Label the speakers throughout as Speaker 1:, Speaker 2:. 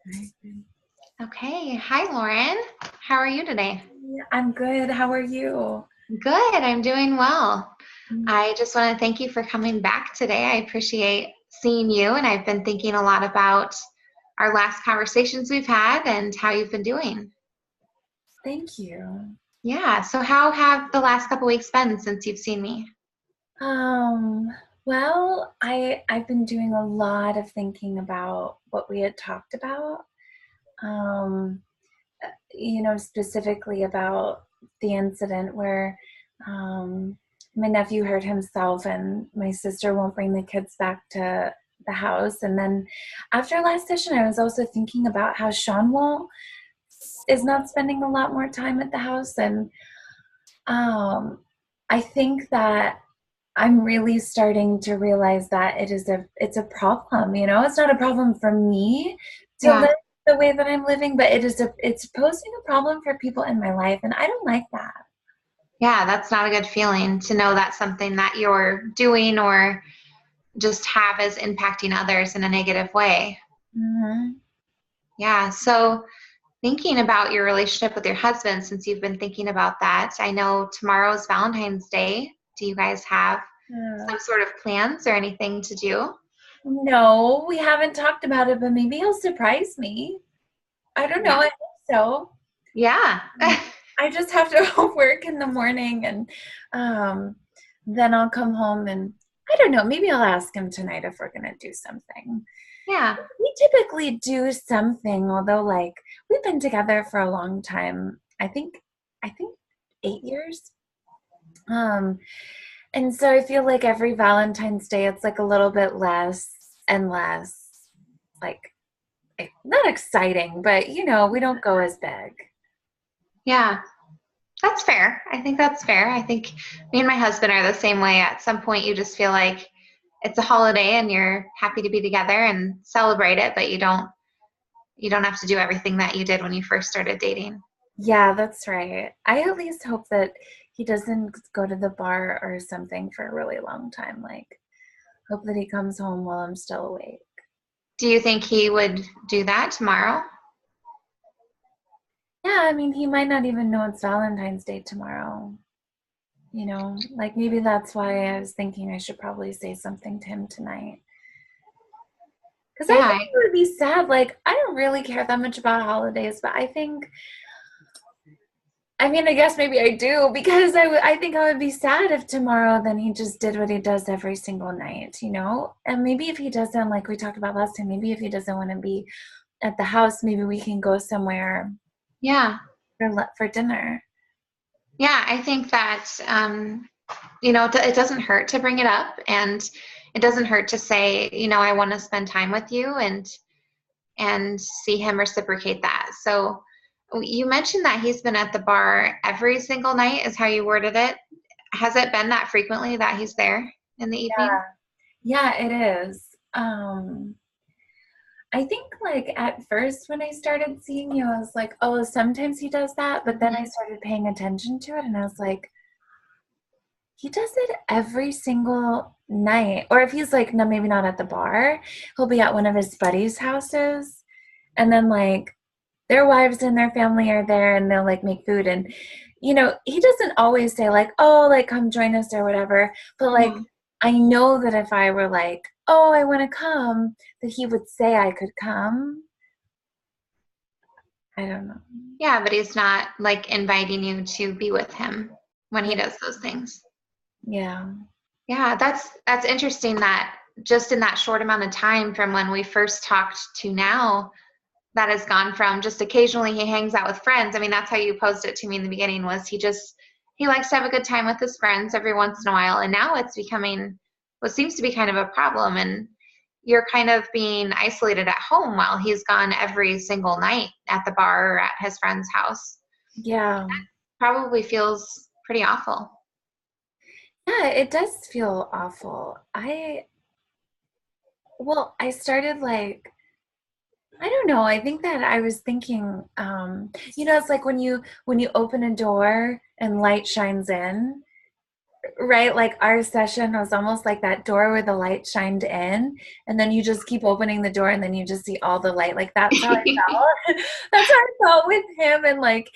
Speaker 1: Right.
Speaker 2: Okay. Hi, Lauren. How are you today?
Speaker 1: I'm good. How are you?
Speaker 2: Good. I'm doing well.
Speaker 1: Mm.
Speaker 2: I just want to thank you for coming back today. I appreciate seeing you, and I've been thinking a lot about our last conversations we've had and how you've been doing.
Speaker 1: Thank you.
Speaker 2: Yeah. So, how have the last couple weeks been since you've seen me?
Speaker 1: Um, I've been doing a lot of thinking about what we had talked about. Um, specifically about the incident where my nephew hurt himself and my sister won't bring the kids back to the house. And then after last session, I was also thinking about how Sean won't is not spending a lot more time at the house. And um, I think that I'm really starting to realize that it's a problem. It's not a problem for me to
Speaker 2: Yeah.
Speaker 1: live the way that I'm living, but it's posing a problem for people in my life, and I don't like that.
Speaker 2: Yeah. That's not a good feeling to know that something that you're doing or just have is impacting others in a negative way.
Speaker 1: Hmm.
Speaker 2: Yeah. So, thinking about your relationship with your husband, since you've been thinking about that, I know tomorrow's Valentine's Day. Do you guys have
Speaker 1: Yeah.
Speaker 2: some sort of plans or anything to do?
Speaker 1: No, we haven't talked about it, but maybe he'll surprise me. I don't know.
Speaker 2: Yeah.
Speaker 1: I hope so.
Speaker 2: Yeah.
Speaker 1: I just have to work in the morning, and um, then I'll come home, and I don't know. Maybe I'll ask him tonight if we're gonna do something.
Speaker 2: Yeah.
Speaker 1: We typically do something, although like we've been together for a long time. I think 8 years. Um, and so I feel like every Valentine's Day it's like a little bit less and less like not exciting, but we don't go as big.
Speaker 2: Yeah. That's fair. I think that's fair. I think me and my husband are the same way. At some point, you just feel like it's a holiday and you're happy to be together and celebrate it, but you don't have to do everything that you did when you first started dating.
Speaker 1: Yeah, that's right. I at least hope that he doesn't go to the bar or something for a really long time. Like, hope that he comes home while I'm still awake.
Speaker 2: Do you think he would do that tomorrow?
Speaker 1: Yeah, I mean, he might not even know it's Valentine's Day tomorrow. Like maybe that's why I was thinking I should probably say something to him tonight. Because I
Speaker 2: Yeah.
Speaker 1: think it would be sad. Like, I don't really care that much about holidays, but I mean, I guess maybe I do because I think I would be sad if tomorrow then he just did what he does every single night. And maybe if he doesn't, like we talked about last time, maybe if he doesn't want to be at the house, maybe we can go somewhere
Speaker 2: Yeah.
Speaker 1: for dinner.
Speaker 2: Yeah, I think that it doesn't hurt to bring it up, and it doesn't hurt to say, I want to spend time with you, and see him reciprocate that. So you mentioned that he's been at the bar every single night, is how you worded it. Has it been that frequently that he's there in the evening?
Speaker 1: Yeah, yeah, it is. I think like at first when I started seeing you, I was like, oh, sometimes he does that. But then I started paying attention to it and I was like, he does it every single night. Or if he's like, no, maybe not at the bar, he'll be at one of his buddies' houses. And then like their wives and their family are there and they'll like make food. And, he doesn't always say like, oh, like come join us or whatever. But like,
Speaker 2: Mhm.
Speaker 1: I know that if I were like, oh, I want to come, that he would say I could come. I don't know.
Speaker 2: Yeah, but he's not like inviting you to be with him when he
Speaker 1: Yeah.
Speaker 2: does those things.
Speaker 1: Yeah.
Speaker 2: Yeah, that's interesting that just in that short amount of time from when we first talked to now, that has gone from just occasionally he hangs out with friends. I mean, that's how you posed it to me in the beginning, was he likes to have a good time with his friends every once in a while, and now it's becoming what seems to be kind of a problem, and you're kind of being isolated at home while he's gone every single night at the bar or at his friend's house.
Speaker 1: Yeah.
Speaker 2: Probably feels pretty awful.
Speaker 1: Yeah, it does feel awful. I started like, I don't know. I think that I was thinking, it's like when you open a door and light shines in. right, like our session was almost like that door where the light shined in, and then you just keep opening the door, and then you just see all the light. Like that's how I felt. That's how I felt with him and like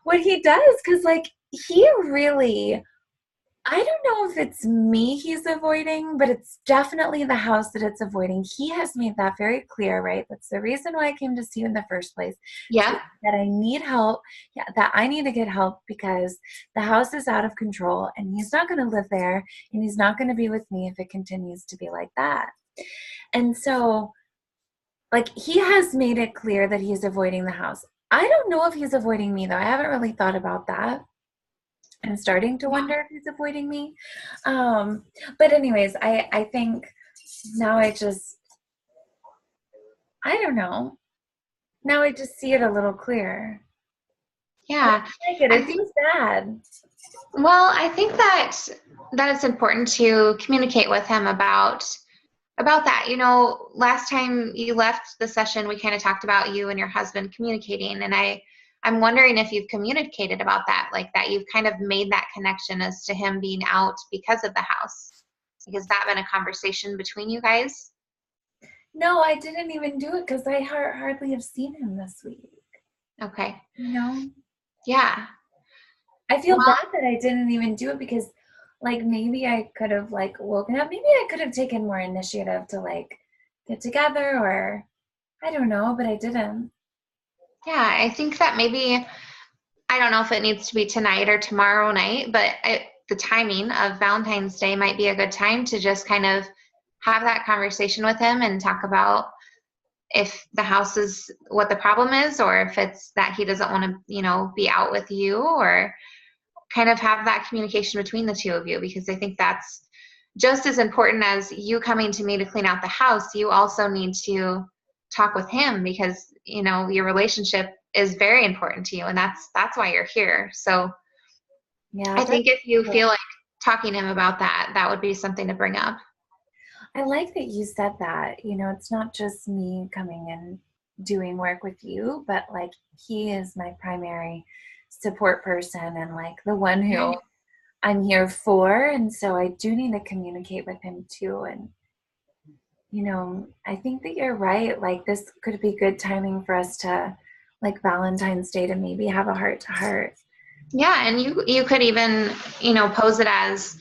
Speaker 1: what he does, because like he really, I don't know if it's me he's avoiding, but it's definitely the house that it's avoiding. He has made that very clear, right? That's the reason why I came to see you in the first place. So
Speaker 2: Yeah.
Speaker 1: that I need help. Yeah, that I need to get help because the house is out of control and he's not going to live there and he's not going to be with me if it continues to be like that. And so, like, he has made it clear that he's avoiding the house. I don't know if he's avoiding me, though. I haven't really thought about that. I'm starting to
Speaker 2: Yeah.
Speaker 1: wonder if he's avoiding me. But anyways, I think now I don't know. Now I just see it a little clearer. I
Speaker 2: Yeah.
Speaker 1: don't like it.
Speaker 2: I
Speaker 1: It
Speaker 2: think,
Speaker 1: feels bad.
Speaker 2: well, I think that it's important to communicate with him about that. You know, last time you left the session, we kind of talked about you and your husband communicating, and I'm wondering if you've communicated about that, like that you've kind of made that connection as to him being out because of the house. Has that been a conversation between you guys?
Speaker 1: No, I didn't even do it because I hardly have seen him this week.
Speaker 2: Okay.
Speaker 1: You know,
Speaker 2: Yeah.
Speaker 1: I feel
Speaker 2: Well,
Speaker 1: bad that I didn't even do it because, like, maybe I could have like woken up. Maybe I could have taken more initiative to like get together, or I don't know, but I didn't.
Speaker 2: yeah, I think that maybe, I don't know if it needs to be tonight or tomorrow night, but the timing of Valentine's Day might be a good time to just kind of have that conversation with him and talk about if the house is what the problem is, or if it's that he doesn't want to, be out with you, or kind of have that communication between the two of you, because I think that's just as important as you coming to me to clean out the house. You also need to talk with him because, your relationship is very important to you, and that's why you're here. So
Speaker 1: Yeah,
Speaker 2: I
Speaker 1: that's
Speaker 2: think if you
Speaker 1: true.
Speaker 2: feel like talking to him about that, that would be something to bring up.
Speaker 1: I like that you said that. It's not just me coming and doing work with you, but like he is my primary support person and like the one
Speaker 2: Yeah.
Speaker 1: who I'm here for. And so I do need to communicate with him too. And, I think that you're right. Like this could be good timing for us to, like Valentine's Day, to maybe have a heart to heart.
Speaker 2: Yeah, and you could even, pose it as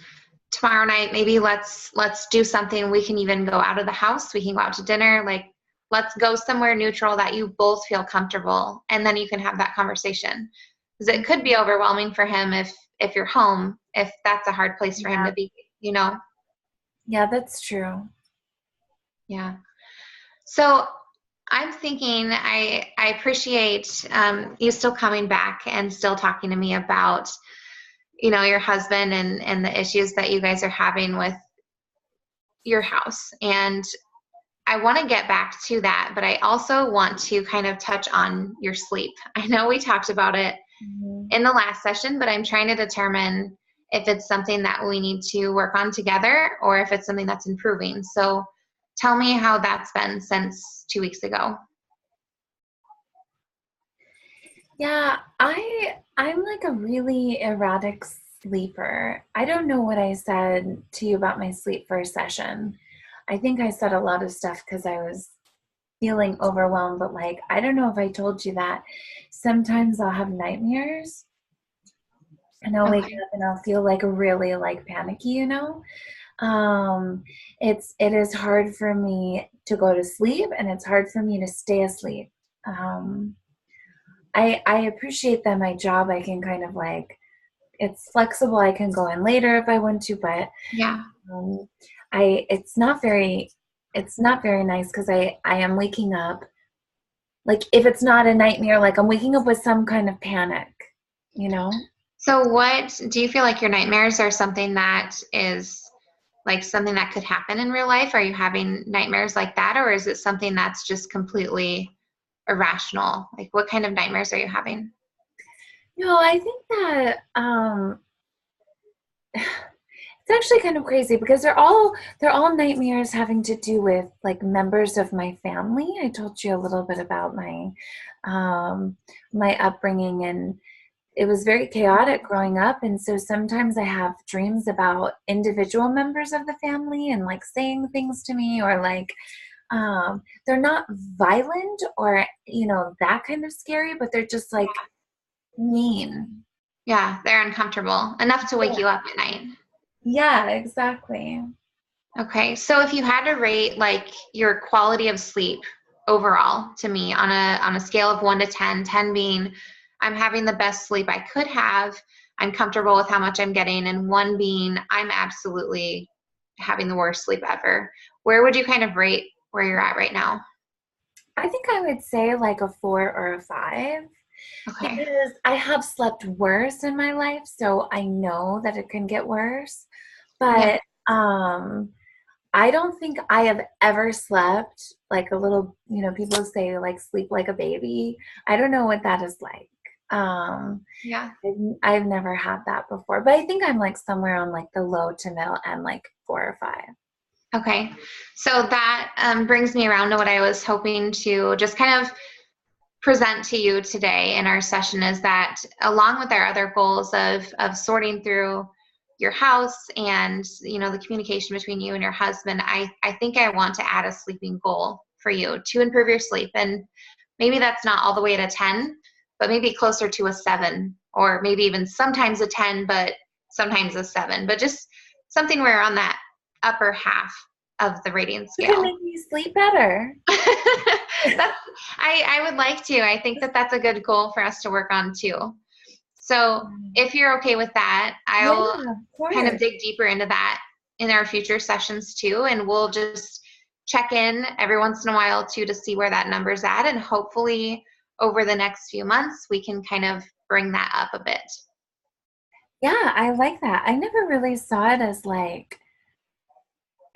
Speaker 2: tomorrow night, maybe let's do something. We can even go out of the house. We can go out to dinner. Like, let's go somewhere neutral that you both feel comfortable, and then you can have that conversation. Because it could be overwhelming for him if you're home, if that's a hard place for him
Speaker 1: Yeah.
Speaker 2: to be, you know?
Speaker 1: Yeah, that's true.
Speaker 2: Yeah. So I'm thinking I appreciate you still coming back and still talking to me about, your husband and the issues that you guys are having with your house. And I want to get back to that, but I also want to kind of touch on your sleep. I know we talked about it
Speaker 1: Mhm.
Speaker 2: in the last session, but I'm trying to determine if it's something that we need to work on together or if it's something that's improving. So tell me how that's been since 2 weeks ago.
Speaker 1: Yeah, I'm like a really erratic sleeper. I don't know what I said to you about my sleep first session. I think I said a lot of stuff because I was feeling overwhelmed, but like I don't know if I told you that sometimes I'll have nightmares and I'll wake
Speaker 2: Okay.
Speaker 1: up and I'll feel like really like panicky. Um it is hard for me to go to sleep and it's hard for me to stay asleep. Um I appreciate that my job I can kind of like it's flexible. I can go in later if I want to, but
Speaker 2: Yeah.
Speaker 1: um, I it's not very nice because I am waking up like if it's not a nightmare, like I'm waking up with some kind of panic, you know?
Speaker 2: So what do you feel like your nightmares are something that is like something that could happen in real life? Are you having nightmares like that, or is it something that's just completely irrational? Like, what kind of nightmares are you having?
Speaker 1: No, I think that it's actually kind of crazy because they're all nightmares having to do with like members of my family. I told you a little bit about my my upbringing and it was very chaotic growing up. And so sometimes I have dreams about individual members of the family and like saying things to me, or like, they're not violent or, that kind of scary, but they're just like mean.
Speaker 2: Yeah, they're uncomfortable enough to wake you up at night.
Speaker 1: Yeah, exactly.
Speaker 2: Okay, so if you had to rate like your quality of sleep overall to me on a scale of 1 to 10, 10 being I'm having the best sleep I could have, I'm comfortable with how much I'm getting, and 1 being I'm absolutely having the worst sleep ever, where would you kind of rate where you're at right now?
Speaker 1: I think I would say like a 4 or a 5,
Speaker 2: Okay.
Speaker 1: because I have slept worse in my life, so I know that it can get worse.
Speaker 2: Yeah.
Speaker 1: But I don't think I have ever slept like a little, people say like sleep like a baby. I don't know what that is like.
Speaker 2: Yeah.
Speaker 1: I've never had that before, but I think I'm like somewhere on like the low to middle and like 4 or 5.
Speaker 2: Okay. So that brings me around to what I was hoping to just kind of present to you today in our session, is that along with our other goals of sorting through your house and the communication between you and your husband, I think I want to add a sleeping goal for you to improve your sleep. And maybe that's not all the way to 10, but maybe closer to a 7, or maybe even sometimes a 10 but sometimes a 7, but just something where on that upper half of the rating
Speaker 1: You can
Speaker 2: scale.
Speaker 1: make me sleep better.
Speaker 2: That's, I would like to. I think that that's a good goal for us to work on too. So if you're okay with that, I'll
Speaker 1: Yeah, of
Speaker 2: kind of
Speaker 1: course.
Speaker 2: dig deeper into that in our future sessions too. And we'll just check in every once in a while too to see where that number's at. And hopefully over the next few months, we can kind of bring that up a bit.
Speaker 1: Yeah, I like that. I never really saw it as like,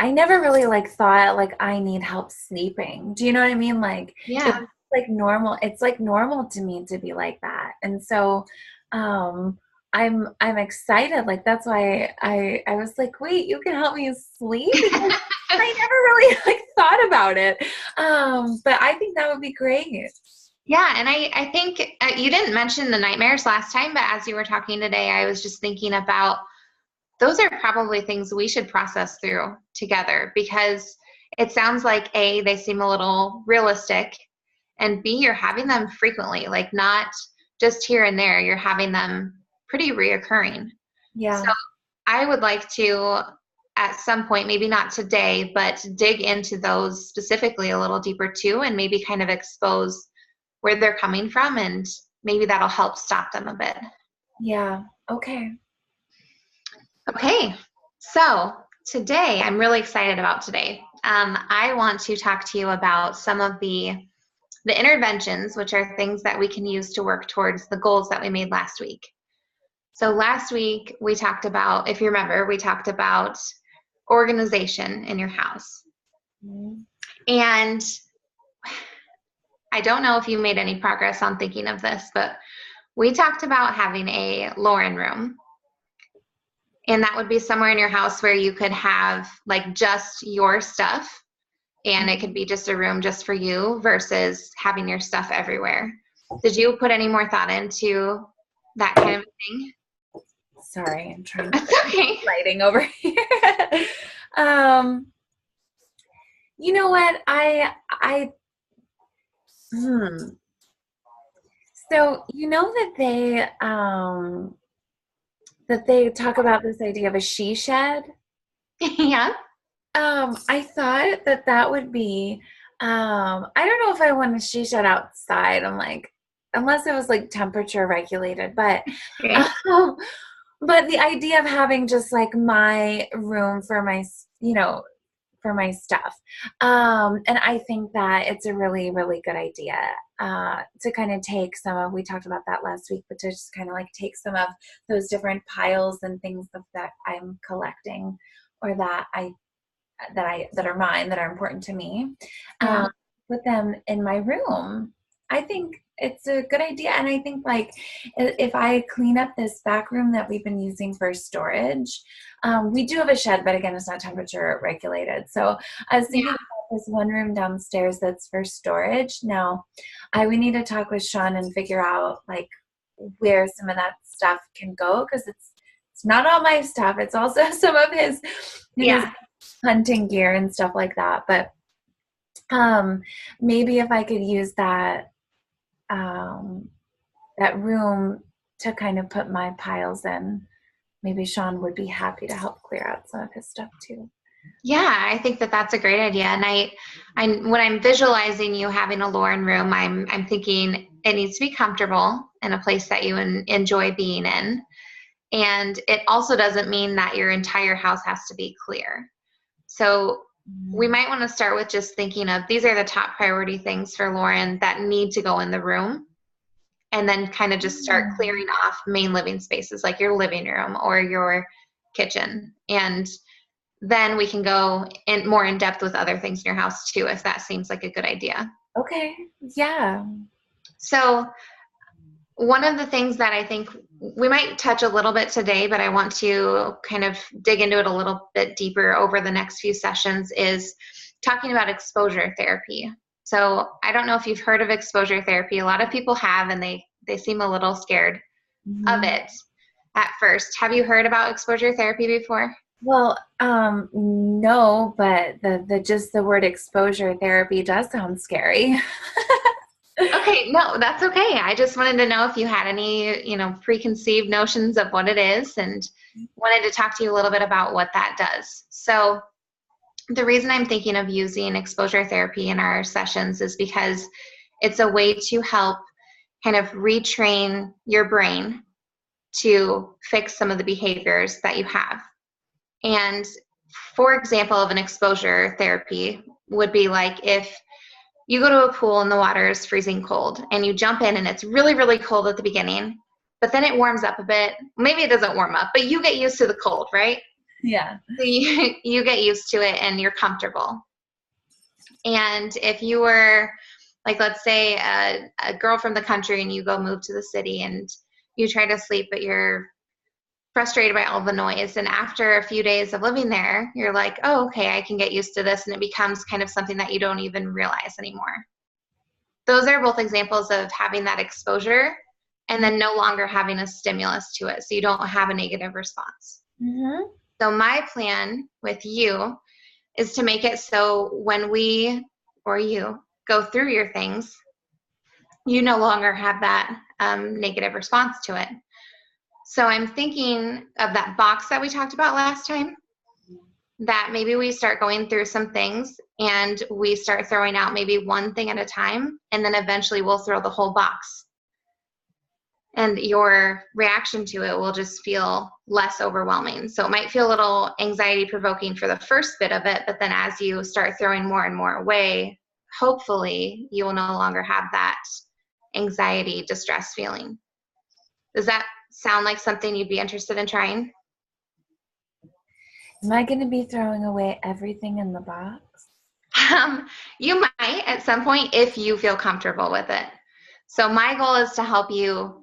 Speaker 1: I never really like thought like I need help sleeping. Do you know what I mean? Like it's
Speaker 2: Yeah.
Speaker 1: like normal. It's like normal to me to be like that. And so I'm excited. Like that's why I was like, wait, you can help me sleep? Because I never really like thought about it. But I think that would be great.
Speaker 2: Yeah, and I think you didn't mention the nightmares last time, but as you were talking today, I was just thinking about those are probably things we should process through together, because it sounds like A, they seem a little realistic, and B, you're having them frequently, like not just here and there, you're having them pretty reoccurring. So
Speaker 1: Yeah.
Speaker 2: I would like to, at some point, maybe not today, but dig into those specifically a little deeper too, and maybe kind of expose where they're coming from, and maybe that'll help stop them a bit.
Speaker 1: Yeah. Okay.
Speaker 2: Okay, so today I'm really excited about today. I want to talk to you about some of the interventions, which are things that we can use to work towards the goals that we made last week. So last week we talked about, if you remember, we talked about organization in your house.
Speaker 1: Mhm.
Speaker 2: And I don't know if you made any progress on thinking of this, but we talked about having a Lauren room. And that would be somewhere in your house where you could have like just your stuff, and it could be just a room just for you versus having your stuff everywhere. Did you put any more thought into that kind of thing?
Speaker 1: Sorry, I'm trying to
Speaker 2: That's
Speaker 1: fix
Speaker 2: okay.
Speaker 1: lighting over here. um, you know what? Hmm. So you know that they talk about this idea of a she shed.
Speaker 2: Yeah.
Speaker 1: I thought that that would be. I don't know if I want a she shed outside. I'm like, unless it was like temperature regulated, but
Speaker 2: Okay.
Speaker 1: um, but the idea of having just like my room for my, for my stuff. And I think that it's a really, really good idea to kind of take some of, we talked about that last week, but to just kind of like take some of those different piles and things that I'm collecting, or that are mine, that are important to me,
Speaker 2: Yeah.
Speaker 1: put them in my room. I think it's a good idea. And I think like if I clean up this back room that we've been using for storage, we do have a shed, but again, it's not temperature regulated. So I was thinking about this one room downstairs that's for storage. Now, we need to talk with Sean and figure out like where some of that stuff can go, because it's not all my stuff. It's also some of his
Speaker 2: Yeah.
Speaker 1: hunting gear and stuff like that. But maybe if I could use that room to kind of put my piles in, maybe Sean would be happy to help clear out some of his stuff too.
Speaker 2: Yeah, I think that that's a great idea. And when I'm visualizing you having a Lauren room, I'm thinking it needs to be comfortable in a place that you enjoy being in. And it also doesn't mean that your entire house has to be clear. So we might want to start with just thinking of, these are the top priority things for Lauren that need to go in the room. And then kind of just start clearing off main living spaces like your living room or your kitchen. And then we can go more in depth with other things in your house too, if that seems like a good idea.
Speaker 1: Okay. Yeah.
Speaker 2: So one of the things that I think we might touch a little bit today, but I want to kind of dig into it a little bit deeper over the next few sessions, is talking about exposure therapy. So I don't know if you've heard of exposure therapy. A lot of people have, and they seem a little scared of it at first. Have you heard about exposure therapy before?
Speaker 1: Well, no, but just the word exposure therapy does sound scary.
Speaker 2: Okay, no, that's okay. I just wanted to know if you had any, preconceived notions of what it is, and wanted to talk to you a little bit about what that does. So the reason I'm thinking of using exposure therapy in our sessions is because it's a way to help kind of retrain your brain to fix some of the behaviors that you have. And for example of an exposure therapy would be like if you go to a pool and the water is freezing cold and you jump in and it's really, really cold at the beginning, but then it warms up a bit. Maybe it doesn't warm up, but you get used to the cold, right?
Speaker 1: Yeah.
Speaker 2: So you get used to it and you're comfortable. And if you were, like, let's say a girl from the country and you go move to the city and you try to sleep, but you're frustrated by all the noise. And after a few days of living there, you're like, oh, okay, I can get used to this. And it becomes kind of something that you don't even realize anymore. Those are both examples of having that exposure and then no longer having a stimulus to it. So you don't have a negative response.
Speaker 1: Mm-hmm.
Speaker 2: So my plan with you is to make it so when we or you go through your things, you no longer have that negative response to it. So I'm thinking of that box that we talked about last time, that maybe we start going through some things and we start throwing out maybe one thing at a time, and then eventually we'll throw the whole box. And your reaction to it will just feel less overwhelming. So it might feel a little anxiety provoking for the first bit of it, but then as you start throwing more and more away, hopefully you will no longer have that anxiety, distress feeling. Does that sound like something you'd be interested in trying?
Speaker 1: Am I going to be throwing away everything in the box?
Speaker 2: You might at some point if you feel comfortable with it. So my goal is to help you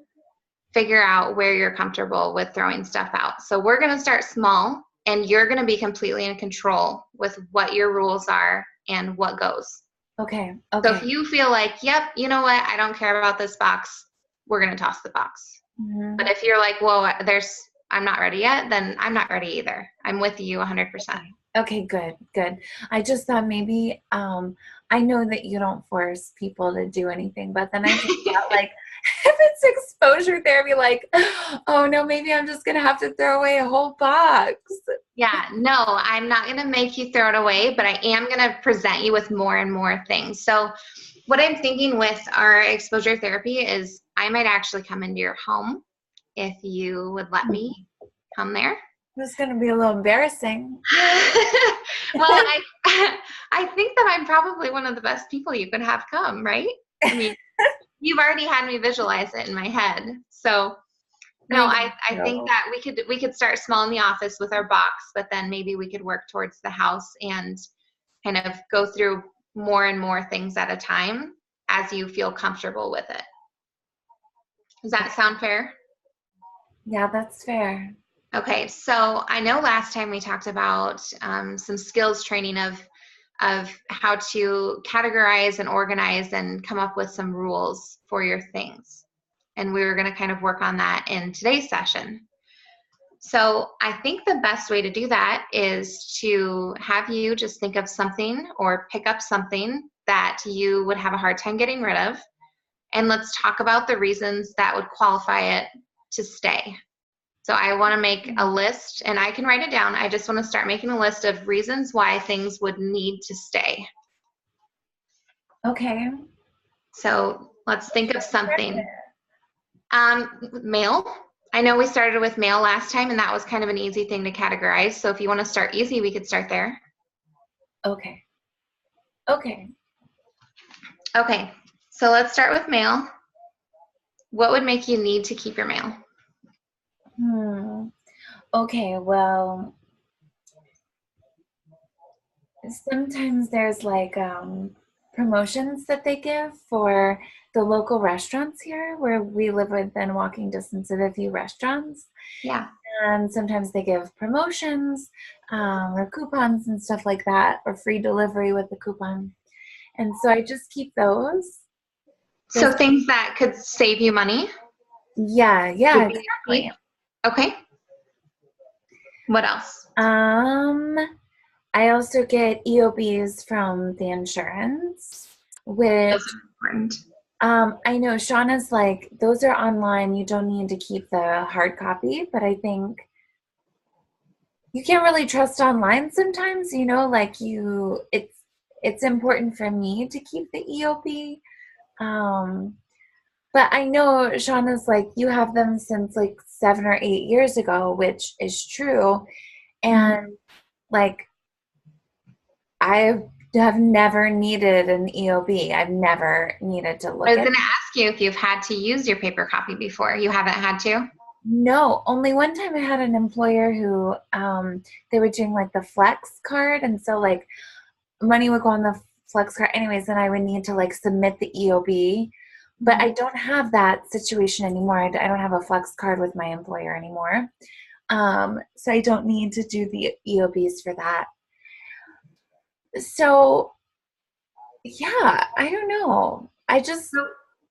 Speaker 2: figure out where you're comfortable with throwing stuff out. So we're going to start small, and you're going to be completely in control with what your rules are and what goes.
Speaker 1: Okay.
Speaker 2: So if you feel like, yep, you know what, I don't care about this box, we're going to toss the box. Mm-hmm. But if you're like, whoa, I'm not ready yet, then I'm not ready either. I'm with you 100%.
Speaker 1: Okay, good. I just thought maybe, I know that you don't force people to do anything, but then I just thought like, if it's exposure therapy, like, oh no, maybe I'm just going to have to throw away a whole box.
Speaker 2: Yeah, no, I'm not going to make you throw it away, but I am going to present you with more and more things. So what I'm thinking with our exposure therapy is I might actually come into your home if you would let me come there.
Speaker 1: This is going to be a little embarrassing.
Speaker 2: Well, I think that I'm probably one of the best people you could have come, right? I mean, you've already had me visualize it in my head. So no, I think that we could start small in the office with our box, but then maybe we could work towards the house and kind of go through more and more things at a time as you feel comfortable with it. Does that sound fair?
Speaker 1: Yeah, that's fair.
Speaker 2: Okay, so I know last time we talked about some skills training of how to categorize and organize and come up with some rules for your things. And we were going to kind of work on that in today's session. So I think the best way to do that is to have you just think of something or pick up something that you would have a hard time getting rid of. And let's talk about the reasons that would qualify it to stay. So I want to make a list, and I can write it down. I just want to start making a list of reasons why things would need to stay.
Speaker 1: Okay.
Speaker 2: So let's think of something. Mail. I know we started with mail last time, and that was kind of an easy thing to categorize. So if you want to start easy, we could start there.
Speaker 1: Okay. Okay.
Speaker 2: Okay. So let's start with mail. What would make you need to keep your mail?
Speaker 1: Okay, well, sometimes there's like promotions that they give for the local restaurants here where we live within walking distance of a few restaurants.
Speaker 2: Yeah.
Speaker 1: And sometimes they give promotions or coupons and stuff like that, or free delivery with the coupon. And so I just keep those.
Speaker 2: So things that could save you money?
Speaker 1: Yeah, exactly.
Speaker 2: Okay. What else?
Speaker 1: I also get EOBs from the insurance, which
Speaker 2: Those are important.
Speaker 1: I know Shauna's like, those are online. You don't need to keep the hard copy, but I think you can't really trust online sometimes, like it's important for me to keep the EOB. But I know Shauna's like, you have them since like 7 or 8 years ago, which is true. And like, I have never needed an EOB. I've never needed to look at it.
Speaker 2: I was going to ask you if you've had to use your paper copy before. You haven't had to?
Speaker 1: No, only one time I had an employer who they were doing like the flex card, and so like money would go on the flex card anyways, and I would need to like submit the EOB. But I don't have that situation anymore. I don't have a flex card with my employer anymore. So I don't need to do the EOBs for that. So yeah, I don't know. I just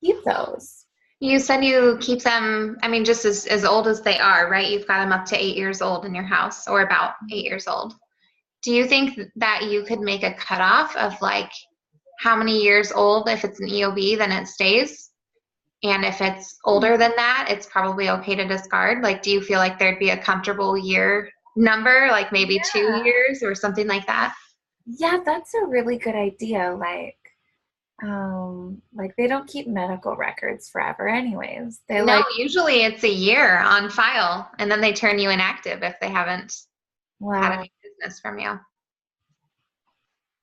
Speaker 1: keep those.
Speaker 2: You said you keep them, I mean, just as old as they are, right? You've got them up to 8 years old in your house, or about 8 years old. Do you think that you could make a cutoff of like how many years old, if it's an EOB, then it stays? And if it's older than that, it's probably okay to discard? Like, do you feel like there'd be a comfortable year number, like maybe 2 years or something like that?
Speaker 1: Yeah, that's a really good idea. Like they don't keep medical records forever anyways.
Speaker 2: Usually it's a year on file, and then they turn you inactive if they haven't had any business from you.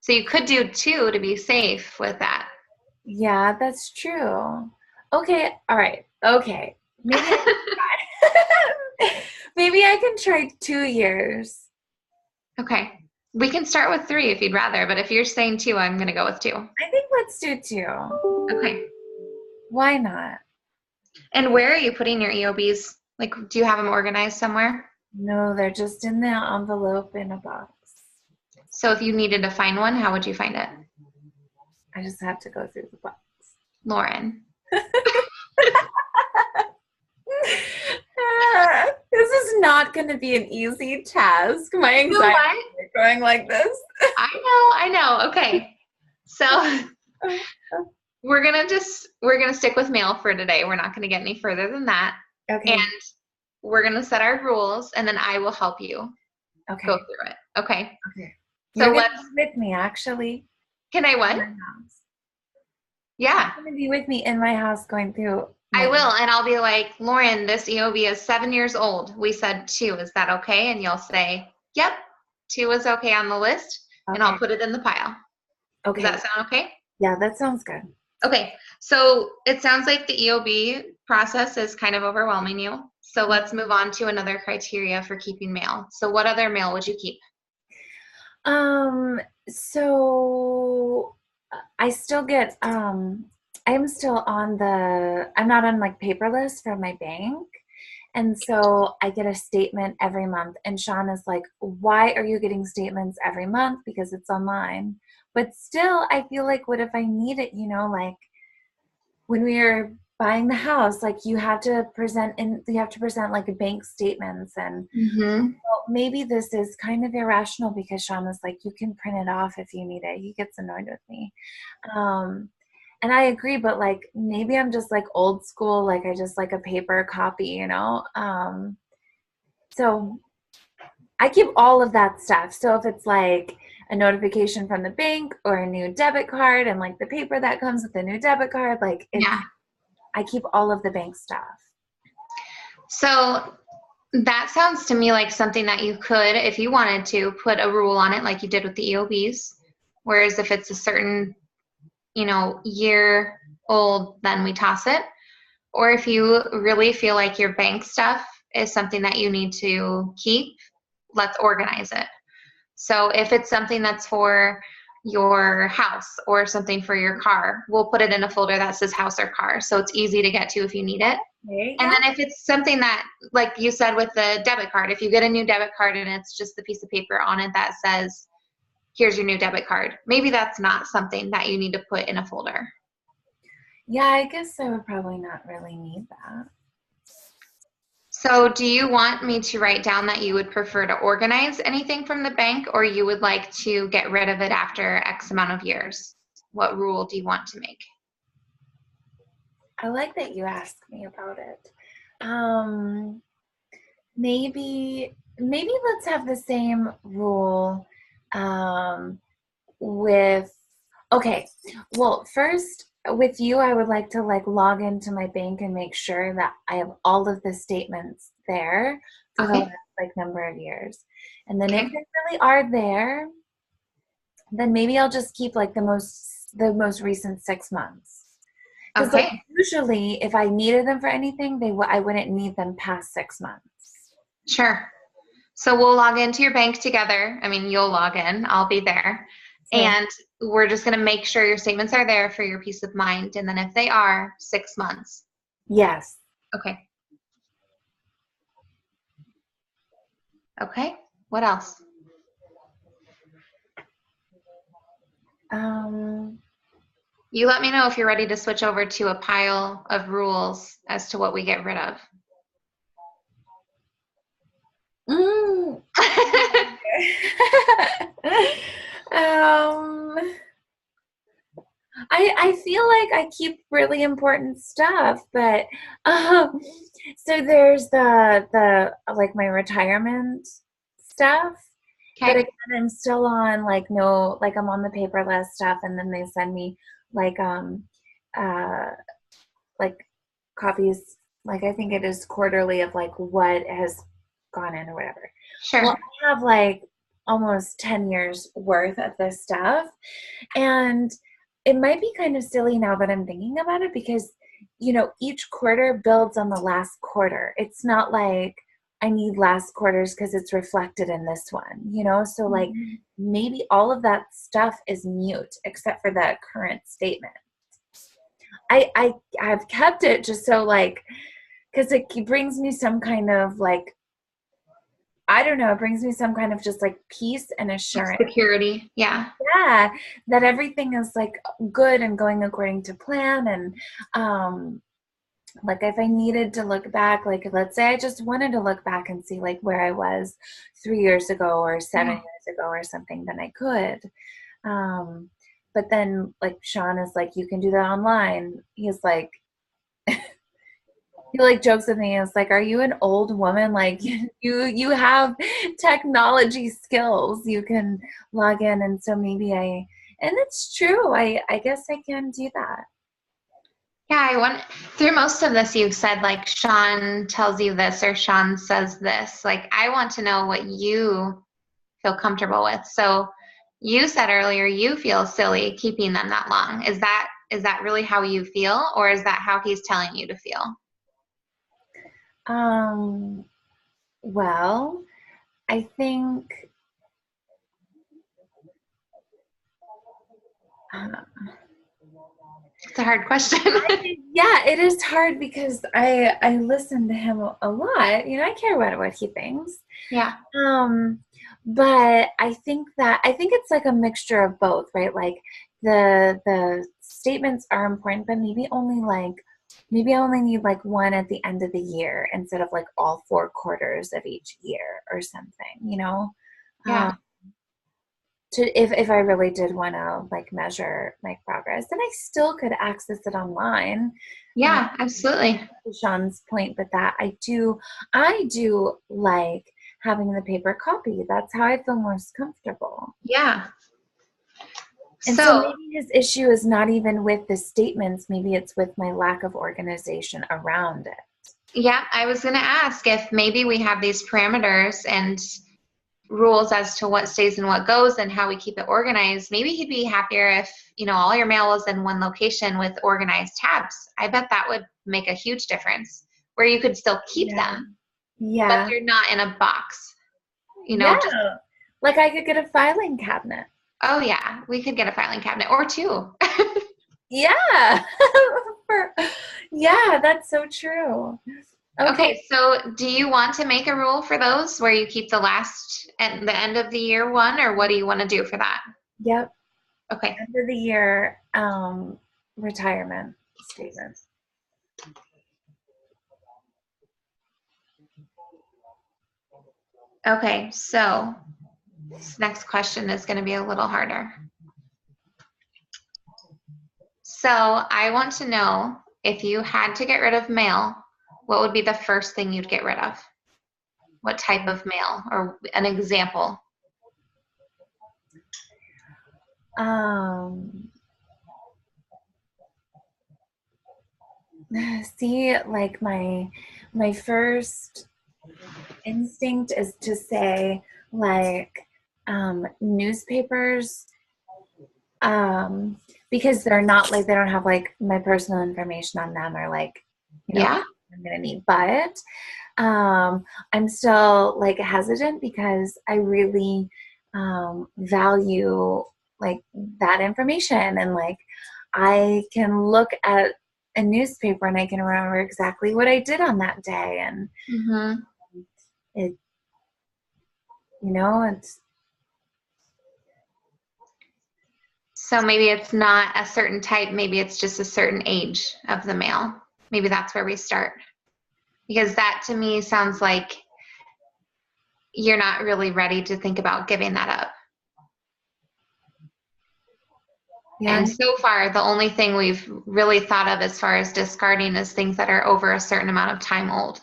Speaker 2: So you could do 2 to be safe with that.
Speaker 1: Yeah, that's true. Okay, all right. Okay. Maybe maybe I can try 2 years.
Speaker 2: Okay. We can start with 3 if you'd rather, but if you're saying 2, I'm going to go with 2.
Speaker 1: I think let's do 2.
Speaker 2: Okay.
Speaker 1: Why not?
Speaker 2: And where are you putting your EOBs? Like, do you have them organized somewhere?
Speaker 1: No, they're just in the envelope in a box.
Speaker 2: So if you needed to find one, how would you find it?
Speaker 1: I just have to go through the box.
Speaker 2: Lauren.
Speaker 1: This is not going to be an easy task. My anxiety is going like this.
Speaker 2: I know. Okay. So we're going to stick with mail for today. We're not going to get any further than that.
Speaker 1: Okay.
Speaker 2: And we're going to set our rules, and then I will help you go through it. Okay.
Speaker 1: Okay.
Speaker 2: So
Speaker 1: You're gonna be with me, actually.
Speaker 2: Can I what? Yeah.
Speaker 1: You're going to be with me in my house going through.
Speaker 2: I will, and I'll be like, Lauren, this EOB is 7 years old. We said 2. Is that okay? And you'll say, yep, 2 is okay on the list, and I'll put it in the pile.
Speaker 1: Okay.
Speaker 2: Does that sound okay?
Speaker 1: Yeah, that sounds good.
Speaker 2: Okay, so it sounds like the EOB process is kind of overwhelming you. So let's move on to another criteria for keeping mail. So what other mail would you keep?
Speaker 1: So I still get, I'm not on like paperless from my bank. And so I get a statement every month, and Sean is like, why are you getting statements every month? Because it's online. But still, I feel like, what if I need it, like when we were buying the house, like you have to present like bank statements, and
Speaker 2: Mm-hmm.
Speaker 1: well, maybe this is kind of irrational because Sean was like, you can print it off if you need it. He gets annoyed with me. Um, and I agree, but like maybe I'm just like old school, like I just like a paper copy, so I keep all of that stuff. So if it's like a notification from the bank or a new debit card and like the paper that comes with the new debit card, like
Speaker 2: Yeah.
Speaker 1: I keep all of the bank stuff.
Speaker 2: So that sounds to me like something that you could, if you wanted to, put a rule on it like you did with the EOBs. Whereas if it's a certain, year old, then we toss it. Or if you really feel like your bank stuff is something that you need to keep, let's organize it. So if it's something that's for your house or something for your car, we'll put it in a folder that says house or car. So it's easy to get to if you need it.
Speaker 1: Okay,
Speaker 2: And
Speaker 1: yeah.
Speaker 2: then if it's something that, like you said with the debit card, if you get a new debit card and it's just the piece of paper on it that says, here's your new debit card, maybe that's not something that you need to put in a folder.
Speaker 1: Yeah, I guess I would probably not really need that.
Speaker 2: So do you want me to write down that you would prefer to organize anything from the bank, or you would like to get rid of it after X amount of years? What rule do you want to make?
Speaker 1: I like that you asked me about it. Maybe let's have the same rule with okay. Well, first with you, I would like to like log into my bank and make sure that I have all of the statements there for the
Speaker 2: Okay.
Speaker 1: last like number of years. And then if
Speaker 2: Okay.
Speaker 1: they really are there, then maybe I'll just keep like the most recent 6 months. Because like,
Speaker 2: Okay.
Speaker 1: usually, if I needed them for anything, I wouldn't need them past 6 months.
Speaker 2: Sure. So we'll log into your bank together. I mean, you'll log in, I'll be there.
Speaker 1: So
Speaker 2: And we're just going to make sure your statements are there for your peace of mind. And then if they are, 6 months.
Speaker 1: yes.
Speaker 2: Okay. Okay. What else? You let me know if you're ready to switch over to a pile of rules as to what we get rid of.
Speaker 1: Mm. I feel like I keep really important stuff, but so there's the like my retirement stuff, but
Speaker 2: Okay.
Speaker 1: again, I'm still on like no, like I'm on the paperless stuff, and then they send me like uh like copies, like I think it is quarterly of like what has gone in or whatever. Well,
Speaker 2: Sure.
Speaker 1: I have like almost 10 years worth of this stuff, and it might be kind of silly now that I'm thinking about it because each quarter builds on the last quarter. It's not like I need last quarters because it's reflected in this one. So like maybe all of that stuff is mute except for the current statement. I've kept it just so like, because it brings me some kind of like, I don't know, it brings me some kind of just like peace and assurance.
Speaker 2: Security. Yeah.
Speaker 1: Yeah, that everything is like good and going according to plan. And like if I needed to look back, like let's say I just wanted to look back and see like where I was 3 years ago or 7 years ago or something, then I could. But then like Sean is like, you can do that online. He's like, he like jokes with me. It's like, are you an old woman? Like you have technology skills. You can log in, and so maybe and it's true. I guess I can do that.
Speaker 2: Yeah, I want through most of this you've said like Sean tells you this or Sean says this. Like I want to know what you feel comfortable with. So you said earlier you feel silly keeping them that long. Is that really how you feel, or is that how he's telling you to feel?
Speaker 1: Well, I think
Speaker 2: It's a hard question.
Speaker 1: yeah, it is hard because I listen to him a lot. I care about what he thinks.
Speaker 2: Yeah.
Speaker 1: But I think it's like a mixture of both, right? Like the statements are important, but maybe only like maybe I only need like one at the end of the year instead of like all 4 quarters of each year or something,
Speaker 2: Yeah.
Speaker 1: Um, if I really did want to like measure my progress, then I still could access it online. Uh,
Speaker 2: Yeah, absolutely.
Speaker 1: to Sean's point, but that I do like having the paper copy. That's how I feel most comfortable.
Speaker 2: Yeah.
Speaker 1: And so
Speaker 2: So,
Speaker 1: maybe his issue is not even with the statements, maybe it's with my lack of organization around it.
Speaker 2: yeah, I was going to ask if maybe we have these parameters and rules as to what stays and what goes and how we keep it organized. Maybe he'd be happier if, all your mail was in one location with organized tabs. I bet that would make a huge difference where you could still keep
Speaker 1: Yeah.
Speaker 2: them, but
Speaker 1: Yeah.
Speaker 2: they're not in a box, just,
Speaker 1: Yeah. Like I could get a filing cabinet.
Speaker 2: oh yeah, we could get a filing cabinet or two.
Speaker 1: Yeah. Yeah, that's so true. Okay.
Speaker 2: Okay, so do you want to make a rule for those where you keep the last at the end of the year one, or what do you want to do for that?
Speaker 1: Yep.
Speaker 2: Okay.
Speaker 1: End of the year retirement statement.
Speaker 2: Okay, so this next question is going to be a little harder. So I want to know, if you had to get rid of mail, what would be the first thing you'd get rid of? What type of mail, or an example?
Speaker 1: Um See, like my first instinct is to say like newspapers, because they're not like they don't have like my personal information on them, or like
Speaker 2: Yeah?
Speaker 1: I'm gonna need. But I'm still like hesitant because I really value like that information, and like I can look at a newspaper and I can remember exactly what I did on that day, and
Speaker 2: Mm-hmm.
Speaker 1: it it's
Speaker 2: So maybe it's not a certain type, maybe it's just a certain age of the mail. Maybe that's where we start. Because that to me sounds like you're not really ready to think about giving that up.
Speaker 1: yeah.
Speaker 2: And so far, the only thing we've really thought of as far as discarding is things that are over a certain amount of time old.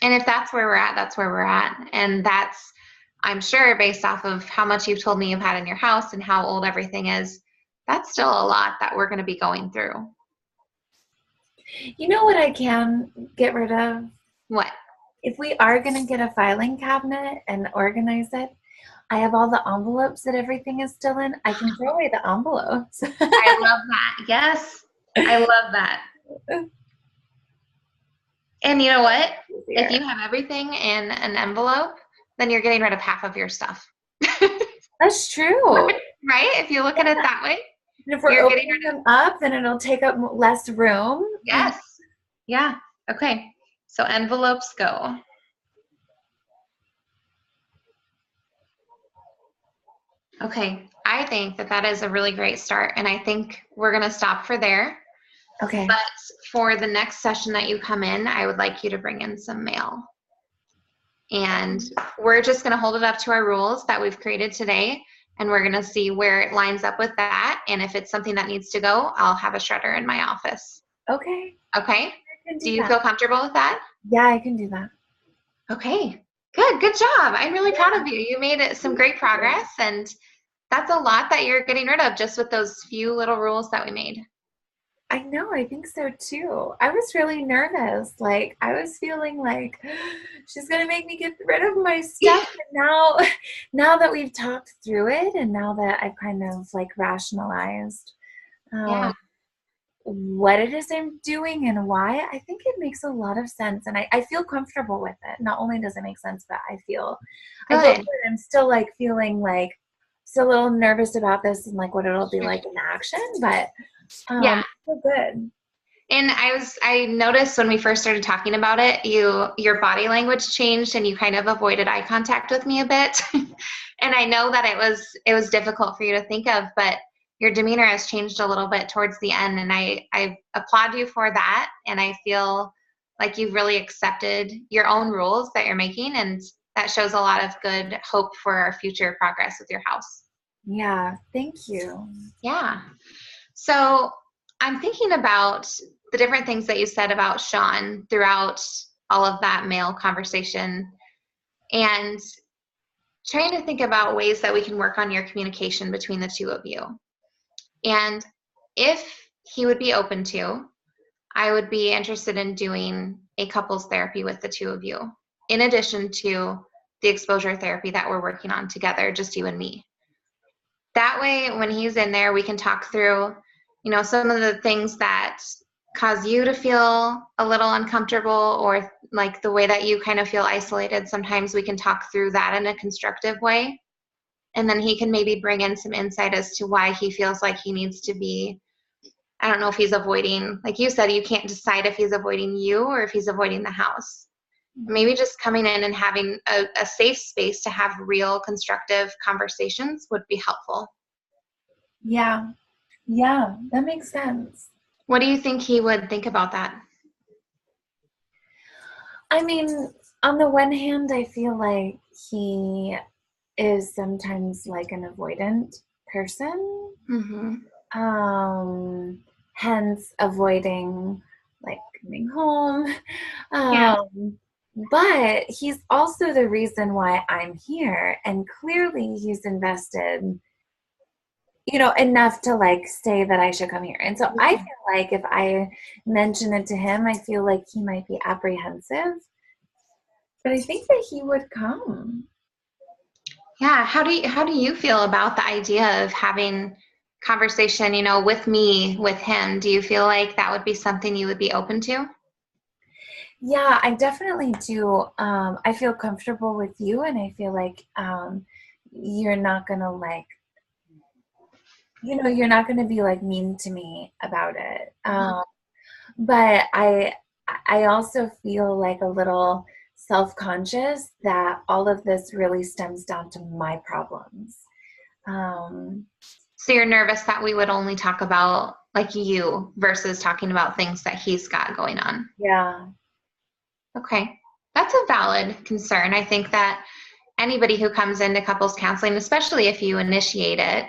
Speaker 2: And if that's where we're at, that's where we're at. And that's, I'm sure, based off of how much you've told me you've had in your house and how old everything is, that's still a lot that we're going to be going through.
Speaker 1: You know what I can get rid of?
Speaker 2: What?
Speaker 1: If we are going to get a filing cabinet and organize it, I have all the envelopes that everything is still in. I can throw away the envelopes.
Speaker 2: I love that. Yes, I love that. And you know what? If you have everything in an envelope, then you're getting rid of half of your stuff.
Speaker 1: That's true.
Speaker 2: Right? If you look at it that way.
Speaker 1: And if we're opening them up, then it'll take up less room.
Speaker 2: Yes. Yeah. Okay. So envelopes go. Okay. I think that that is a really great start. And I think we're going to stop for there.
Speaker 1: Okay.
Speaker 2: But for the next session that you come in, I would like you to bring in some mail. And we're just going to hold it up to our rules that we've created today. And we're going to see where it lines up with that. And if it's something that needs to go, I'll have a shredder in my office.
Speaker 1: Okay.
Speaker 2: Okay. Do you feel comfortable with that?
Speaker 1: Yeah, I can do that.
Speaker 2: Okay. Good. Good job. I'm really proud of you. You made some great progress. And that's a lot that you're getting rid of just with those few little rules that we made.
Speaker 1: I know, I think so too. I was really nervous. Like I was feeling like she's gonna make me get rid of my stuff. And now that we've talked through it, and now that I've kind of like rationalized what it is I'm doing and why, I think it makes a lot of sense, and I feel comfortable with it. Not only does it make sense, but I feel good. I'm still like feeling like still a little nervous about this and like what it'll be like in action, but
Speaker 2: yeah,
Speaker 1: so good.
Speaker 2: And I noticed when we first started talking about it, your body language changed and you kind of avoided eye contact with me a bit. And I know that it was difficult for you to think of, but your demeanor has changed a little bit towards the end, and I applaud you for that. And I feel like you've really accepted your own rules that you're making, and that shows a lot of good hope for our future progress with your house.
Speaker 1: Yeah, thank you.
Speaker 2: Yeah. So I'm thinking about the different things that you said about Sean throughout all of that mail conversation, and trying to think about ways that we can work on your communication between the two of you. And if he would be open to, I would be interested in doing a couples therapy with the two of you, in addition to the exposure therapy that we're working on together, just you and me. That way, when he's in there, we can talk through, some of the things that cause you to feel a little uncomfortable, or like the way that you kind of feel isolated. Sometimes we can talk through that in a constructive way. And then he can maybe bring in some insight as to why he feels like he needs to be, I don't know if he's avoiding, like you said, you can't decide if he's avoiding you or if he's avoiding the house. Maybe just coming in and having a safe space to have real constructive conversations would be helpful.
Speaker 1: Yeah, that makes sense.
Speaker 2: What do you think he would think about that?
Speaker 1: I mean, on the one hand, I feel like he is sometimes like an avoidant person.
Speaker 2: Mm-hmm.
Speaker 1: Hence avoiding like coming home.
Speaker 2: Yeah.
Speaker 1: But he's also the reason why I'm here, and clearly he's invested, enough to like say that I should come here. And so I feel like if I mention it to him, I feel like he might be apprehensive, but I think that he would come.
Speaker 2: Yeah. How do you feel about the idea of having conversation, with me, with him? Do you feel like that would be something you would be open to?
Speaker 1: Yeah, I definitely do. I feel comfortable with you, and I feel like you're not gonna like, you're not gonna be like mean to me about it. But I also feel like a little self-conscious that all of this really stems down to my problems.
Speaker 2: So you're nervous that we would only talk about like you versus talking about things that he's got going on.
Speaker 1: Yeah.
Speaker 2: Okay. That's a valid concern. I think that anybody who comes into couples counseling, especially if you initiate it,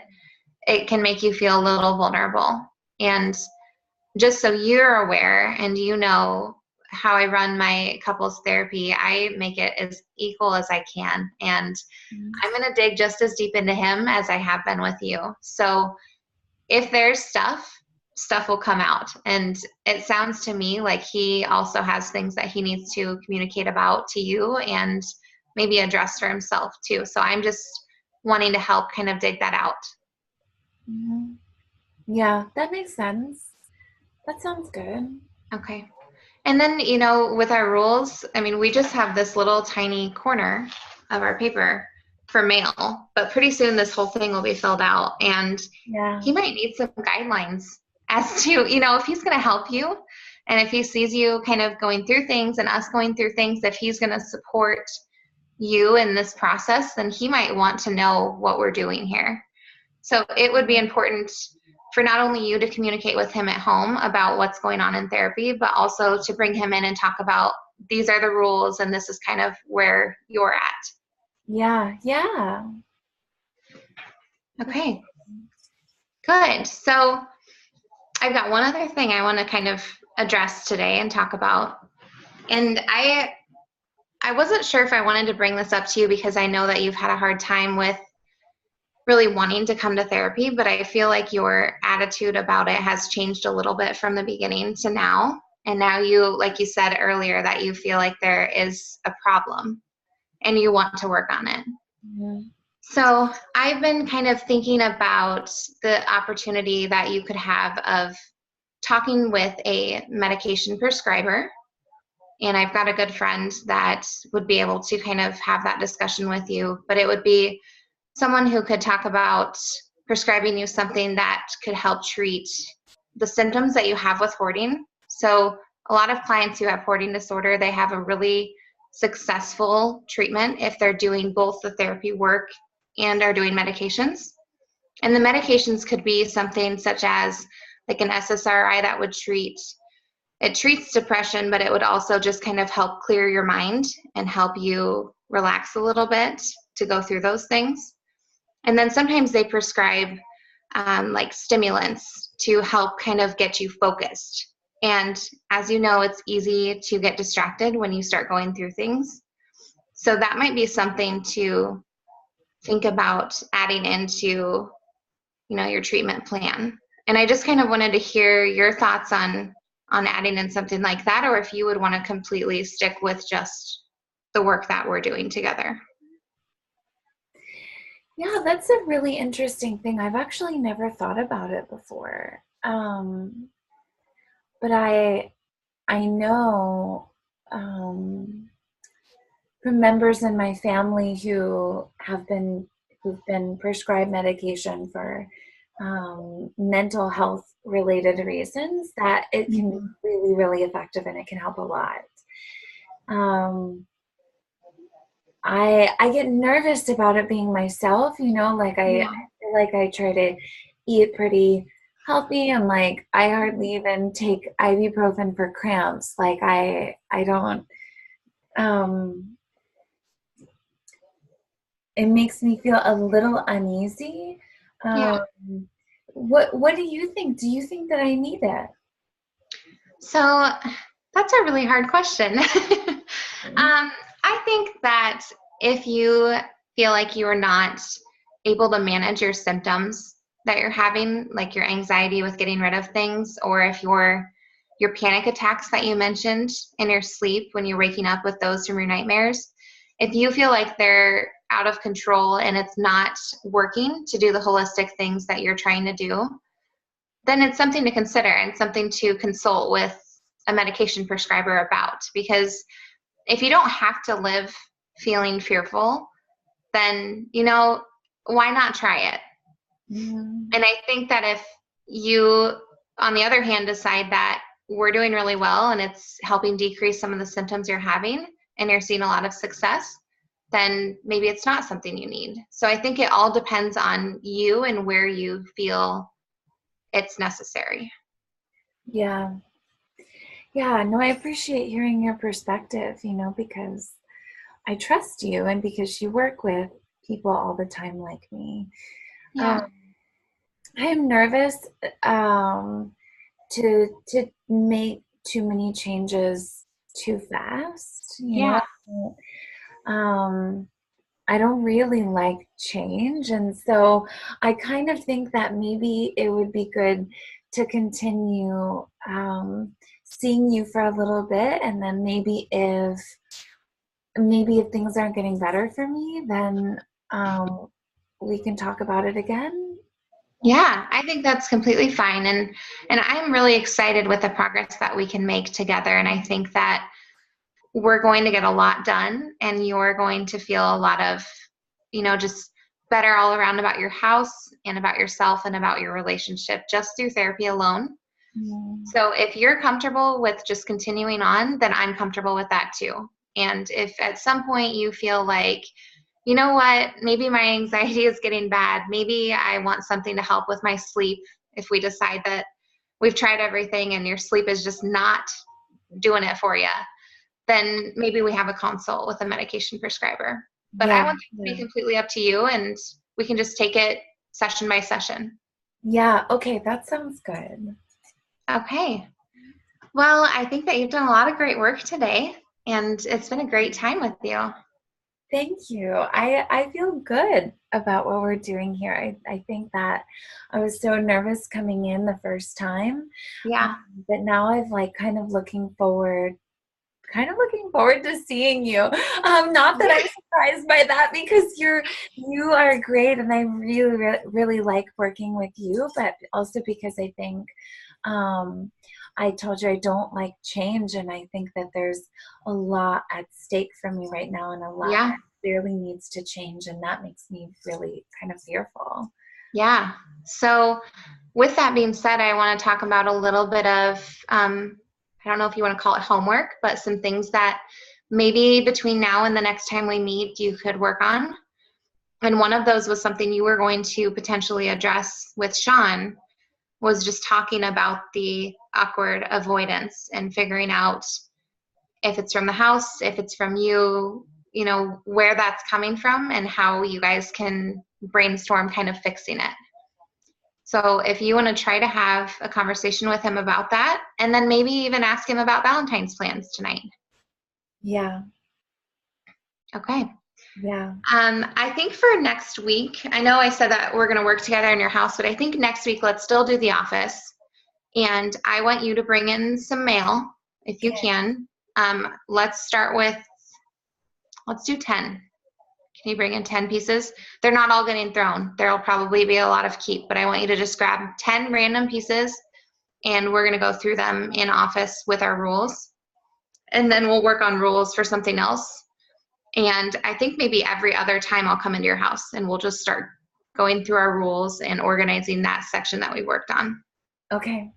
Speaker 2: it can make you feel a little vulnerable. And just so you're aware and how I run my couples therapy, I make it as equal as I can. And I'm going to dig just as deep into him as I have been with you. So if there's stuff will come out. And it sounds to me like he also has things that he needs to communicate about to you and maybe address for himself too. So I'm just wanting to help kind of dig that out.
Speaker 1: Mm-hmm. Yeah, that makes sense. That sounds good.
Speaker 2: Okay. And then, with our rules, I mean, we just have this little tiny corner of our paper for mail, but pretty soon this whole thing will be filled out, and he might need some guidelines as to, if he's going to help you, and if he sees you kind of going through things and us going through things, if he's going to support you in this process, then he might want to know what we're doing here. So it would be important for not only you to communicate with him at home about what's going on in therapy, but also to bring him in and talk about these are the rules and this is kind of where you're at.
Speaker 1: Yeah.
Speaker 2: Okay. Good. So I've got one other thing I want to kind of address today and talk about. And I wasn't sure if I wanted to bring this up to you because I know that you've had a hard time with really wanting to come to therapy, but I feel like your attitude about it has changed a little bit from the beginning to now. And now you, like you said earlier, that you feel like there is a problem and you want to work on it.
Speaker 1: Mm-hmm.
Speaker 2: So I've been kind of thinking about the opportunity that you could have of talking with a medication prescriber. And I've got a good friend that would be able to kind of have that discussion with you, but it would be someone who could talk about prescribing you something that could help treat the symptoms that you have with hoarding. So a lot of clients who have hoarding disorder, they have a really successful treatment if they're doing both the therapy work and are doing medications. And the medications could be something such as like an SSRI that would treats depression, but it would also just kind of help clear your mind and help you relax a little bit to go through those things. And then sometimes they prescribe like stimulants to help kind of get you focused. And as you know, it's easy to get distracted when you start going through things. So that might be something to think about adding into, your treatment plan. And I just kind of wanted to hear your thoughts on adding in something like that, or if you would want to completely stick with just the work that we're doing together.
Speaker 1: Yeah, that's a really interesting thing. I've actually never thought about it before. But I know from members in my family who've been prescribed medication for mental health related reasons, that it can be really, really effective and it can help a lot. I get nervous about it being myself, like I feel like I try to eat pretty healthy, and like I hardly even take ibuprofen for cramps. Like I don't it makes me feel a little uneasy.
Speaker 2: Yeah.
Speaker 1: What do you think? Do you think that I need it?
Speaker 2: So that's a really hard question. I think that if you feel like you are not able to manage your symptoms that you're having, like your anxiety with getting rid of things, or if your panic attacks that you mentioned in your sleep when you're waking up with those from your nightmares, if you feel like they're out of control and it's not working to do the holistic things that you're trying to do, then it's something to consider and something to consult with a medication prescriber about. Because if you don't have to live feeling fearful, then, why not try it? And I think that if you, on the other hand, decide that we're doing really well and it's helping decrease some of the symptoms you're having and you're seeing a lot of success, then maybe it's not something you need. So I think it all depends on you and where you feel it's necessary.
Speaker 1: Yeah. Yeah, no, I appreciate hearing your perspective, because I trust you and because you work with people all the time like me.
Speaker 2: Yeah.
Speaker 1: I am nervous to make too many changes too fast,
Speaker 2: Yeah.
Speaker 1: I don't really like change, and so I kind of think that maybe it would be good to continue seeing you for a little bit, and then maybe if things aren't getting better for me, then we can talk about it again.
Speaker 2: Yeah, I think that's completely fine. And I'm really excited with the progress that we can make together. And I think that we're going to get a lot done and you're going to feel a lot of, just better all around about your house and about yourself and about your relationship just through therapy alone. So if you're comfortable with just continuing on, then I'm comfortable with that too. And if at some point you feel like, you know what, maybe my anxiety is getting bad, maybe I want something to help with my sleep, if we decide that we've tried everything and your sleep is just not doing it for you, then maybe we have a consult with a medication prescriber. But I want it to be completely up to you, and we can just take it session by session.
Speaker 1: Yeah, okay, that sounds good.
Speaker 2: Okay. Well, I think that you've done a lot of great work today, and it's been a great time with you.
Speaker 1: Thank you. I feel good about what we're doing here. I think that I was so nervous coming in the first time.
Speaker 2: Yeah.
Speaker 1: But now I've kind of looking forward to seeing you. Not that I'm surprised by that, because you are great and I really, really like working with you, but also because I think I told you I don't like change, and I think that there's a lot at stake for me right now and a lot that clearly needs to change, and that makes me really kind of fearful.
Speaker 2: Yeah. So with that being said, I want to talk about a little bit of, I don't know if you want to call it homework, but some things that maybe between now and the next time we meet, you could work on. And one of those was something you were going to potentially address with Sean, was just talking about the awkward avoidance and figuring out if it's from the house, if it's from you, where that's coming from and how you guys can brainstorm kind of fixing it. So if you want to try to have a conversation with him about that, and then maybe even ask him about Valentine's plans tonight.
Speaker 1: Yeah.
Speaker 2: Okay.
Speaker 1: Yeah.
Speaker 2: I think for next week, I know I said that we're going to work together in your house, but I think next week, let's still do the office. And I want you to bring in some mail if you can. Let's do 10. Can you bring in 10 pieces? They're not all getting thrown. There'll probably be a lot of keep, but I want you to just grab 10 random pieces, and we're going to go through them in office with our rules. And then we'll work on rules for something else. And I think maybe every other time I'll come into your house and we'll just start going through our rules and organizing that section that we worked on.
Speaker 1: Okay.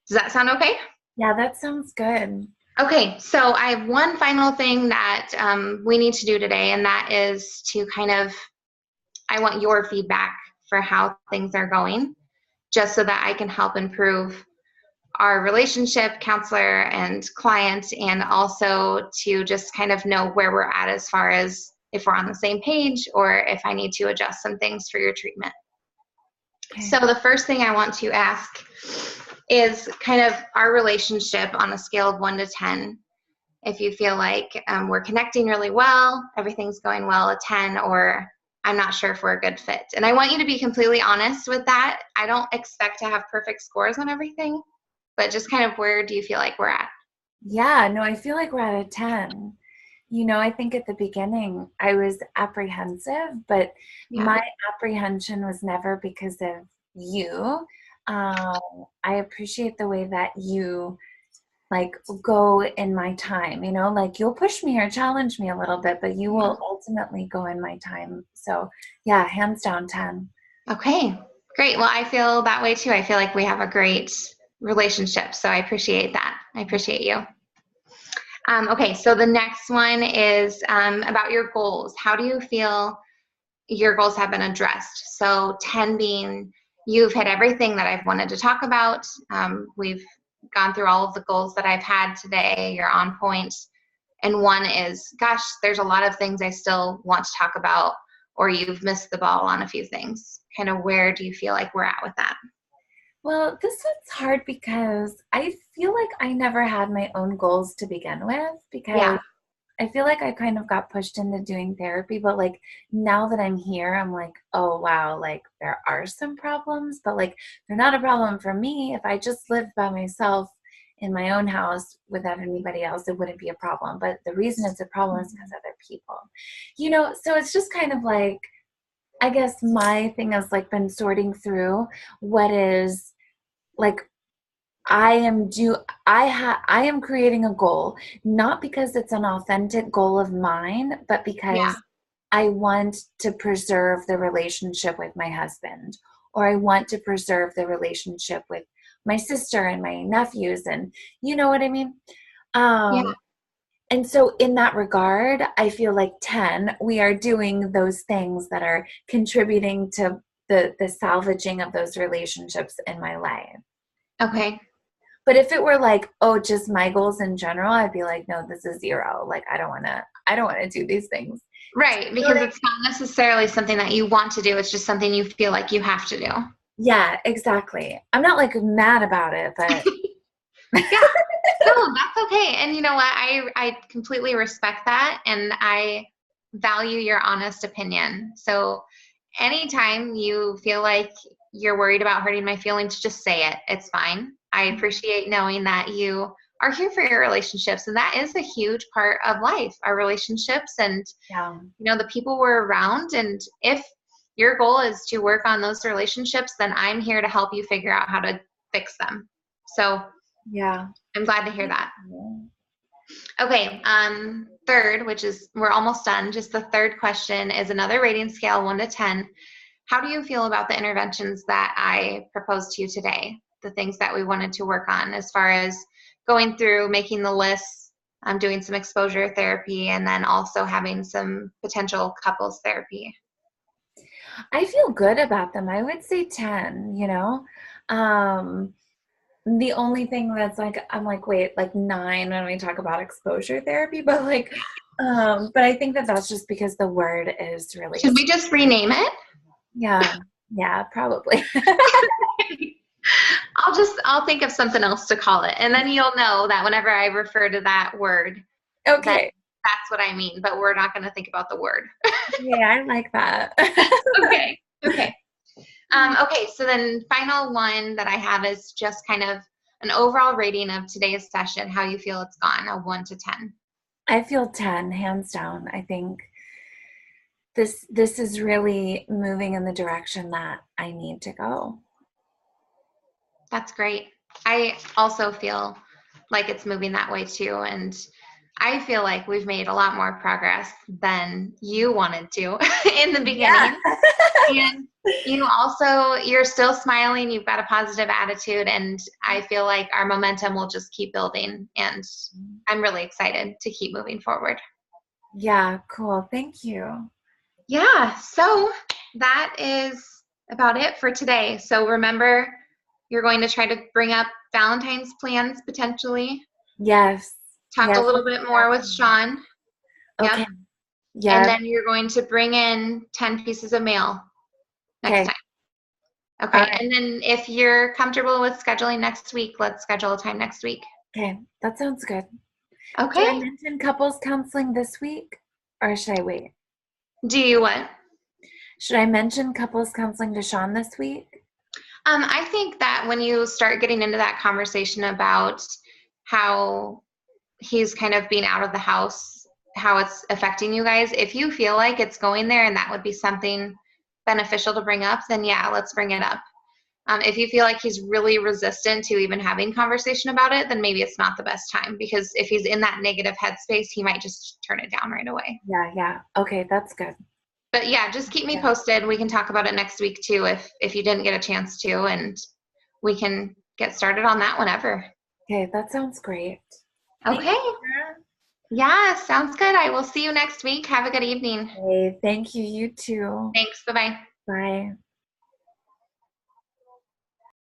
Speaker 2: Does that sound okay?
Speaker 1: Yeah, that sounds good.
Speaker 2: Okay, so I have one final thing that we need to do today, and that is to I want your feedback for how things are going, just so that I can help improve our relationship, counselor and client, and also to just kind of know where we're at as far as if we're on the same page or if I need to adjust some things for your treatment. Okay. So the first thing I want to ask is kind of our relationship on a scale of 1 to 10. If you feel like we're connecting really well, everything's going well, a 10, or I'm not sure if we're a good fit. And I want you to be completely honest with that. I don't expect to have perfect scores on everything, but just kind of where do you feel like we're at?
Speaker 1: Yeah, no, I feel like we're at a 10. I think at the beginning I was apprehensive, but my apprehension was never because of you. I appreciate the way that you go in my time, you'll push me or challenge me a little bit, but you will ultimately go in my time. So yeah, hands down 10.
Speaker 2: Okay, great. Well, I feel that way too. I feel like we have a great relationship. So I appreciate that. I appreciate you. Okay, so the next one is about your goals. How do you feel your goals have been addressed? So 10 being you've hit everything that I've wanted to talk about. We've gone through all of the goals that I've had today. You're on point. And 1 is, gosh, there's a lot of things I still want to talk about, or you've missed the ball on a few things. Kind of where do you feel like we're at with that?
Speaker 1: Well, this one's hard because I feel like I never had my own goals to begin with, because I feel like I kind of got pushed into doing therapy, but now that I'm here, I'm like, oh wow, there are some problems, but they're not a problem for me. If I just lived by myself in my own house without anybody else, it wouldn't be a problem. But the reason it's a problem is because other people, so it's just kind of I guess my thing has been sorting through what is I am creating a goal, not because it's an authentic goal of mine, but because I want to preserve the relationship with my husband, or I want to preserve the relationship with my sister and my nephews, and you know what I mean? And so in that regard, I feel like 10, we are doing those things that are contributing to the salvaging of those relationships in my life.
Speaker 2: Okay.
Speaker 1: But if it were just my goals in general, I'd be like, no, this is 0. I don't want to do these things.
Speaker 2: Right. Because it's not necessarily something that you want to do. It's just something you feel like you have to do.
Speaker 1: Yeah, exactly. I'm not mad about it, but
Speaker 2: yeah. No, that's okay. And you know what? I completely respect that. And I value your honest opinion. So anytime you feel like you're worried about hurting my feelings, just say it. It's fine. I appreciate knowing that you are here for your relationships. And that is a huge part of life, our relationships and, the people we're around. And if your goal is to work on those relationships, then I'm here to help you figure out how to fix them. So I'm glad to hear that. Okay. Third, which is, we're almost done. Just the third question is another rating scale, 1 to 10. How do you feel about the interventions that I proposed to you today? The things that we wanted to work on as far as going through, making the lists, doing some exposure therapy, and then also having some potential couples therapy.
Speaker 1: I feel good about them. I would say 10, you know. Um, the only thing that's like, I'm like, wait, like 9 when we talk about exposure therapy, but I think that that's just because the word is really,
Speaker 2: Should we just rename it?
Speaker 1: yeah, yeah, probably.
Speaker 2: I'll think of something else to call it. And then you'll know that whenever I refer to that word, that
Speaker 1: Okay.
Speaker 2: that's what I mean, but we're not going to think about the word.
Speaker 1: Yeah, I like that.
Speaker 2: Okay. Okay. Okay. So then final one that I have is just kind of an overall rating of today's session, how you feel it's gone, a 1 to 10.
Speaker 1: I feel 10, hands down. I think this is really moving in the direction that I need to go.
Speaker 2: That's great. I also feel like it's moving that way too. And I feel like we've made a lot more progress than you wanted to in the
Speaker 1: Yeah.
Speaker 2: beginning. And you're still smiling, you've got a positive attitude, and I feel like our momentum will just keep building. And I'm really excited to keep moving forward.
Speaker 1: Yeah, cool. Thank you.
Speaker 2: Yeah, so that is about it for today. So remember, you're going to try to bring up Valentine's plans potentially.
Speaker 1: Yes.
Speaker 2: Talk a
Speaker 1: Yes.
Speaker 2: little bit more with Sean. Yep.
Speaker 1: Okay.
Speaker 2: And
Speaker 1: Yeah.
Speaker 2: then you're going to bring in 10 pieces of mail next
Speaker 1: Okay.
Speaker 2: time.
Speaker 1: All
Speaker 2: Okay.
Speaker 1: right.
Speaker 2: And then if you're comfortable with scheduling next week, let's schedule a time next week.
Speaker 1: Okay. That sounds good. Do I
Speaker 2: Okay.
Speaker 1: mention couples counseling this week or should I wait?
Speaker 2: Do you what?
Speaker 1: Should I mention couples counseling to Sean this week?
Speaker 2: I think that when you start getting into that conversation about how he's kind of being out of the house, how it's affecting you guys, if you feel like it's going there and that would be something beneficial to bring up, then yeah, let's bring it up. If you feel like he's really resistant to even having conversation about it, then maybe it's not the best time, because if he's in that negative headspace, he might just turn it down right away.
Speaker 1: Yeah, yeah. Okay, that's good.
Speaker 2: But yeah, just keep me
Speaker 1: Yeah.
Speaker 2: posted. We can talk about it next week too, if you didn't get a chance to, and we can get started on that whenever.
Speaker 1: Okay, that sounds great. Thank
Speaker 2: Okay.
Speaker 1: you, Sarah.
Speaker 2: Yeah, sounds good. I will see you next week. Have a good evening.
Speaker 1: Okay, thank you. You too.
Speaker 2: Thanks. Bye-bye.
Speaker 1: Bye.